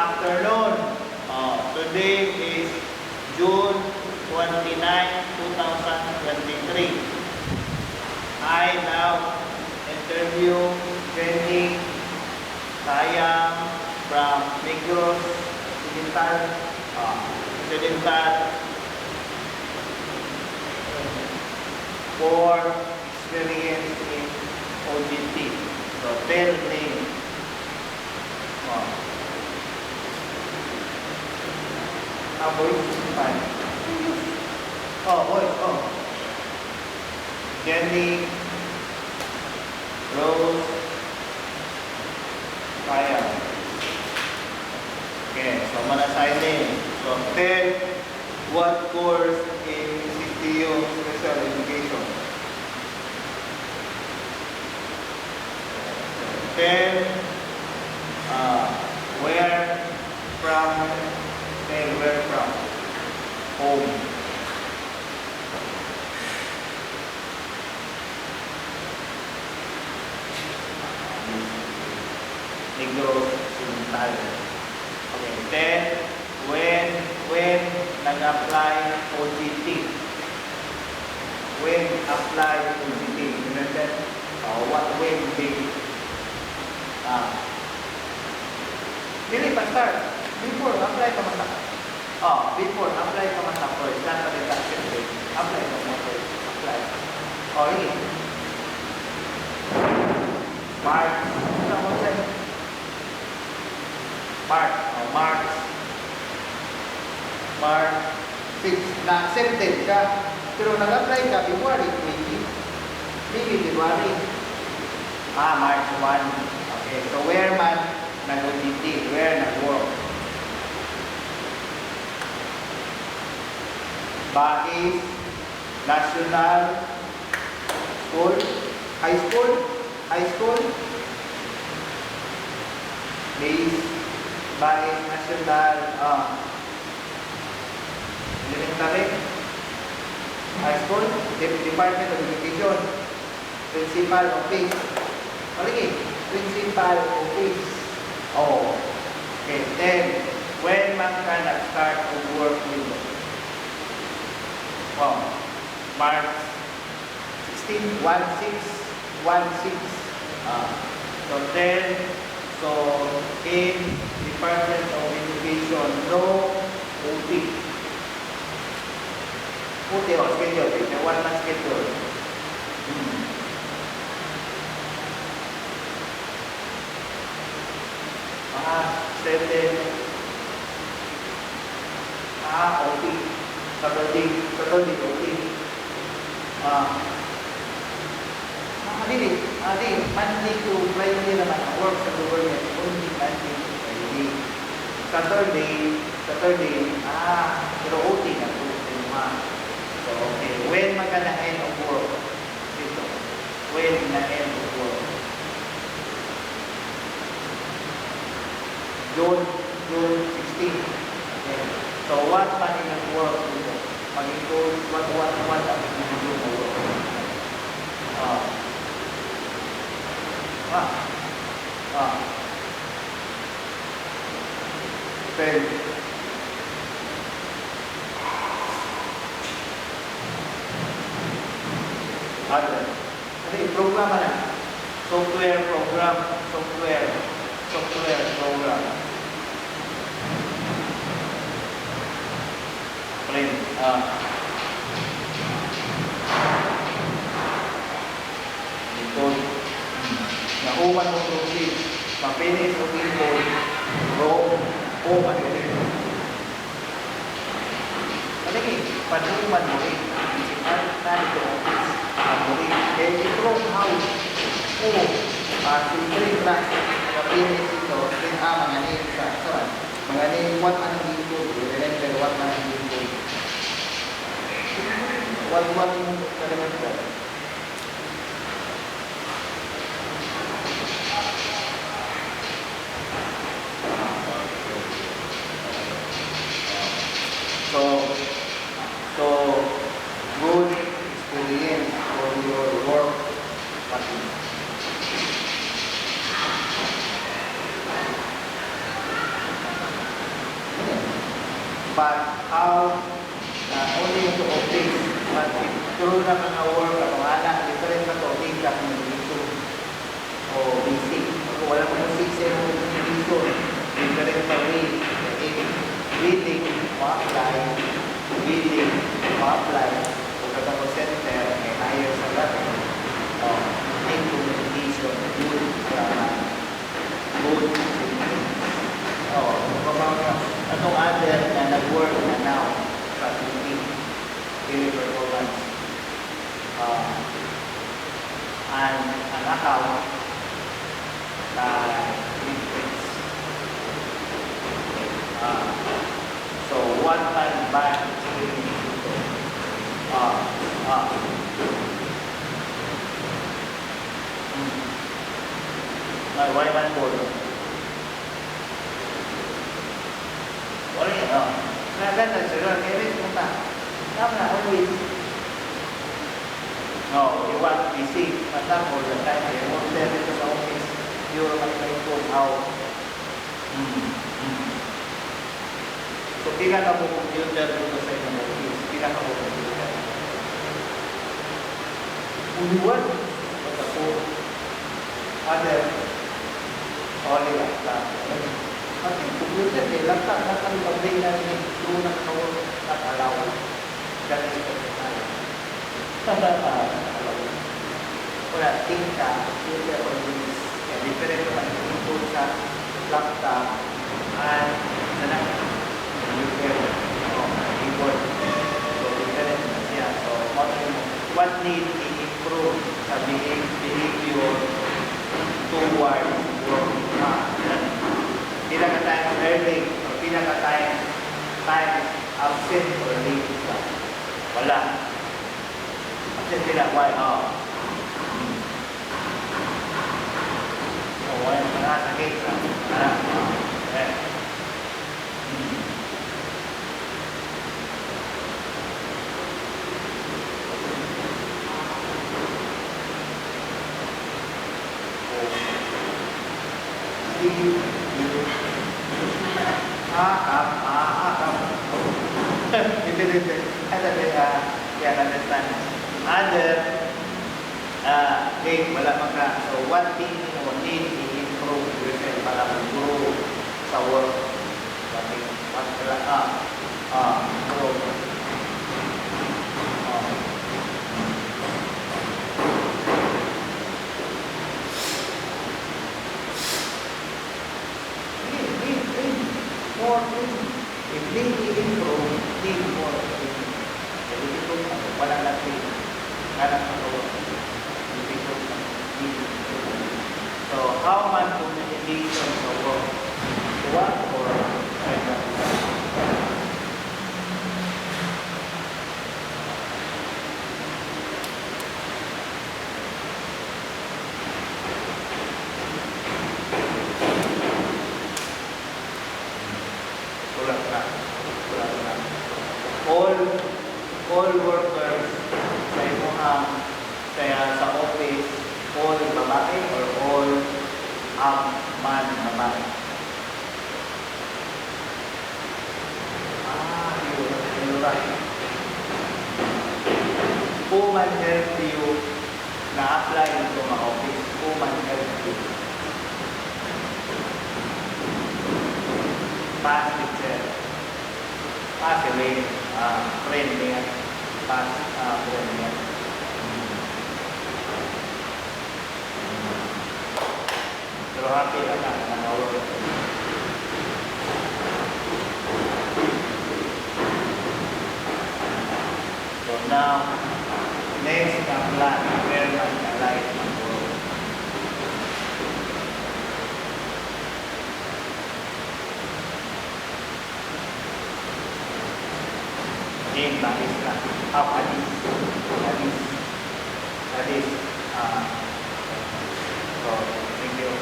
afternoon. Today is June 29, 2023. I now interview Jenny Sayang from Negros Occidental for experience in OJT. So tell name. Voice, fine. Voice. Jenny Rose Sayang. Okay, so manasay name. So tell what course in CTU Special Education. Tell where from home. Negros Occidental. Okay, then when nag-apply OJT. When apply OJT, remember what when did dili pa start before apply ka man before apply ka man for example reduction rate apply ka man for apply ini March sa mo say March 6 na accepted ka pero nag-apply ka February 20 February March 1. Okay, so where man nag-OJT, where nag-work? Bais National School, High School, Bais National Elementary, High School, Department of Education, Principal Office. Palagi, Principal Office. Okay. Then, when man ka nag-start to work with March 16, 16. So in Department of Education, no OT. Schedule. May 1 month schedule. 7 OT Saturday OT Monday to Friday naman ang work sa government only Monday to Friday Saturday pero OT na po so okay when magka-na-end of work dito when na-end of work June 16. Okay. So what man in ang work dito? Magito what ang pinag-do mo work? Fail. Program na. Software program. Nahuman mo proceed. Mapinis o people. Panuman mo rin. Nandito office. From house. Siyempre class. Mapinis ito. Mga name sa saan. Mga name what ang dito. Remember what ang dito. What remember. So good experience for your work partner. but how only into office. But if true na ka nga work, atong anak, different na to, hindi ka kung dito o basic. Kung wala mo yung 6 year old dito, different pa rin. Reading, ma-apply, reading, ma-apply, kung katapos center, may higher sa level, in communication, good grammar, good thinking. Atong other na nag-work na now sa thinking, daily performance, and an account na difference. So, one time back why man board? Wala yan, Naganda sila, kaya rin punta. Tama na, always. No, you want to be sick, but not all the time. You want to be sa office, you're going to improve how. So, pila ka po computer dito sa inyong office. Pila ka po computer. Uliwan. Basta po. Other. Only laptop. Okay, computer, laptop. Laptop, pag-bring na rin. True na kawag at alaw. Ganun ito sa tayo. Wala, think ka, computer always. Different naman yung input sa laptop. And, sana, keyboard. So, different na siya. So, what need to improve sa behavior towards work? Pila ka time learning o pila ka time absent or late ka? Wala. Absent sila. Why? Why? Sakit ka. Wala maka. So, what thing mo need to improve yourself para mag-grow sa work? What grow. More training. If they improve, need more training. Jadi itu wala na training. Kada so how much communication sa work? What or all workers sa imuhang kaya sa office, all babae or all man babae? You're right. Who man help you na-apply into mga office? Who man help you? Past teacher. Sila friend niya. Past friend niya. Pero happy lang na nanawag ito. So now, next na plan, where man ka life mag-grow. Name is na Hadis. So, thank you.